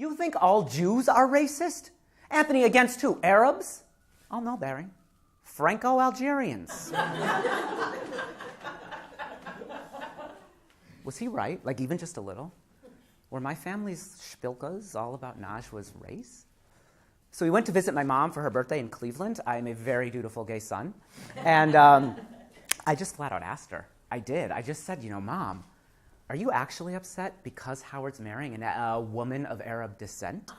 You think all Jews are racist? Anthony, against who? Arabs? Oh, no, Barry. Franco-Algerians. Was he right? Like, even just a little? Were my family's shpilkas all about Najwa's race? So we went to visit my mom for her birthday in Cleveland. I am a very dutiful gay son. And I just flat out asked her. I did. I just said, Mom, are you actually upset because Howard's marrying a woman of Arab descent?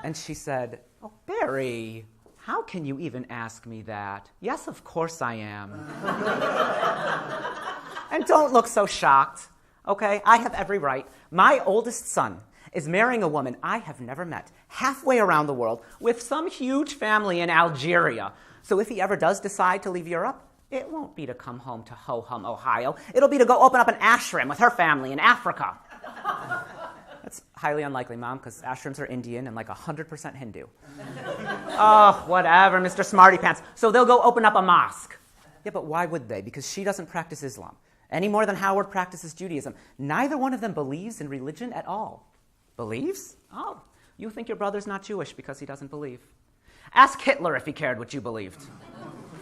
And she said, oh, Barry, how can you even ask me that? Yes, of course I am. And don't look so shocked, okay? I have every right. My oldest son is marrying a woman I have never met, halfway around the world, with some huge family in Algeria. So if he ever does decide to leave Europe, it won't be to come home to Ho-Hum, Ohio. It'll be to go open up an ashram with her family in Africa. That's highly unlikely, Mom, because ashrams are Indian and like 100% Hindu. Oh, whatever, Mr. Smarty Pants. So they'll go open up a mosque. Yeah, but why would they? Because she doesn't practice Islam, any more than Howard practices Judaism. Neither one of them believes in religion at all. Believes? Oh, you think your brother's not Jewish because he doesn't believe. Ask Hitler if he cared what you believed.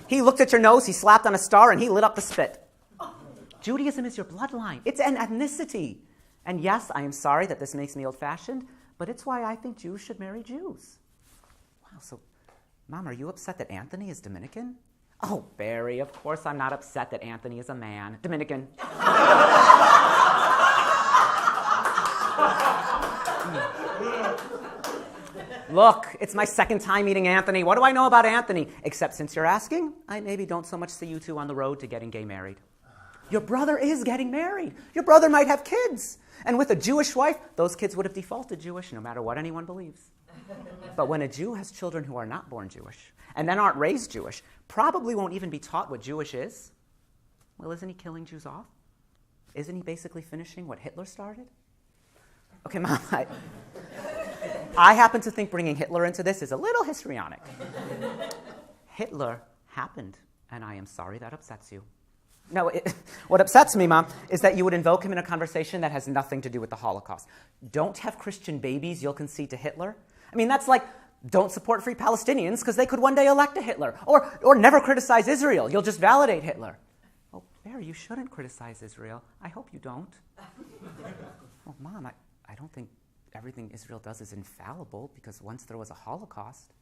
He looked at your nose, he slapped on a star, and he lit up the spit. Judaism is your bloodline. It's an ethnicity. And yes, I am sorry that this makes me old-fashioned, but it's why I think Jews should marry Jews. Wow, so, Mom, are you upset that Anthony is Dominican? Oh, Barry, of course I'm not upset that Anthony is a man. Dominican. Look, it's my second time meeting Anthony. What do I know about Anthony? Except since you're asking, I maybe don't so much see you two on the road to getting gay married. Your brother is getting married. Your brother might have kids. And with a Jewish wife, those kids would have defaulted Jewish no matter what anyone believes. But when a Jew has children who are not born Jewish, and then aren't raised Jewish, probably won't even be taught what Jewish is, well, isn't he killing Jews off? Isn't he basically finishing what Hitler started? Okay, Mom, I happen to think bringing Hitler into this is a little histrionic. Hitler happened, and I am sorry that upsets you. No, what upsets me, Mom, is that you would invoke him in a conversation that has nothing to do with the Holocaust. Don't have Christian babies you'll concede to Hitler. I mean, that's like, don't support free Palestinians because they could one day elect a Hitler. Or never criticize Israel. You'll just validate Hitler. Oh, Barry, you shouldn't criticize Israel. I hope you don't. Well, Mom, I don't think everything Israel does is infallible because once there was a Holocaust.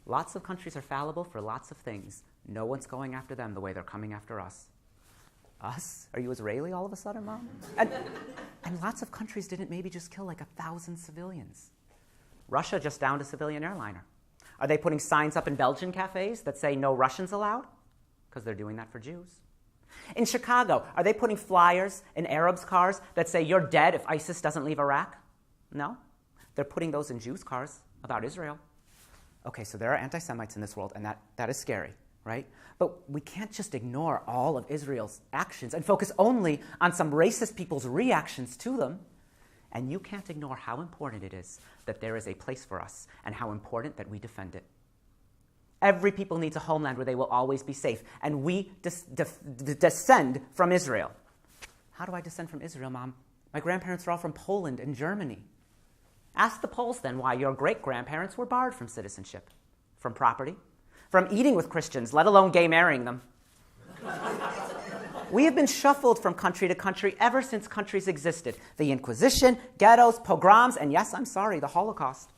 Lots of countries are fallible for lots of things. No one's going after them the way they're coming after us. Us? Are you Israeli all of a sudden, Mom? And lots of countries didn't maybe just kill like 1,000 civilians. Russia just downed a civilian airliner. Are they putting signs up in Belgian cafes that say no Russians allowed? Because they're doing that for Jews. In Chicago, are they putting flyers in Arabs' cars that say you're dead if ISIS doesn't leave Iraq? No. They're putting those in Jews' cars about Israel. Okay, so there are anti-Semites in this world, and that is scary, right? But we can't just ignore all of Israel's actions and focus only on some racist people's reactions to them. And you can't ignore how important it is that there is a place for us and how important that we defend it. Every people needs a homeland where they will always be safe. And we descend from Israel. How do I descend from Israel, Mom? My grandparents are all from Poland and Germany. Ask the Poles, then, why your great-grandparents were barred from citizenship, from property, from eating with Christians, let alone gay marrying them. We have been shuffled from country to country ever since countries existed. The Inquisition, ghettos, pogroms, and yes, I'm sorry, the Holocaust.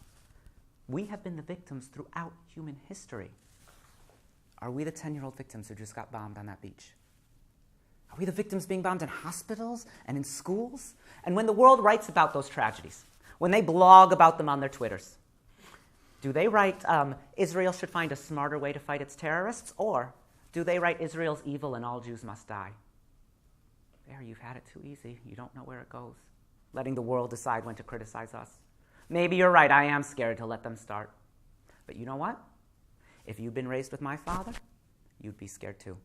We have been the victims throughout human history. Are we the 10-year-old victims who just got bombed on that beach? Are we the victims being bombed in hospitals and in schools? And when the world writes about those tragedies, when they blog about them on their Twitters, do they write, Israel should find a smarter way to fight its terrorists? Or do they write, Israel's evil and all Jews must die? There, you've had it too easy. You don't know where it goes. Letting the world decide when to criticize us. Maybe you're right. I am scared to let them start. But you know what? If you'd been raised with my father, you'd be scared too.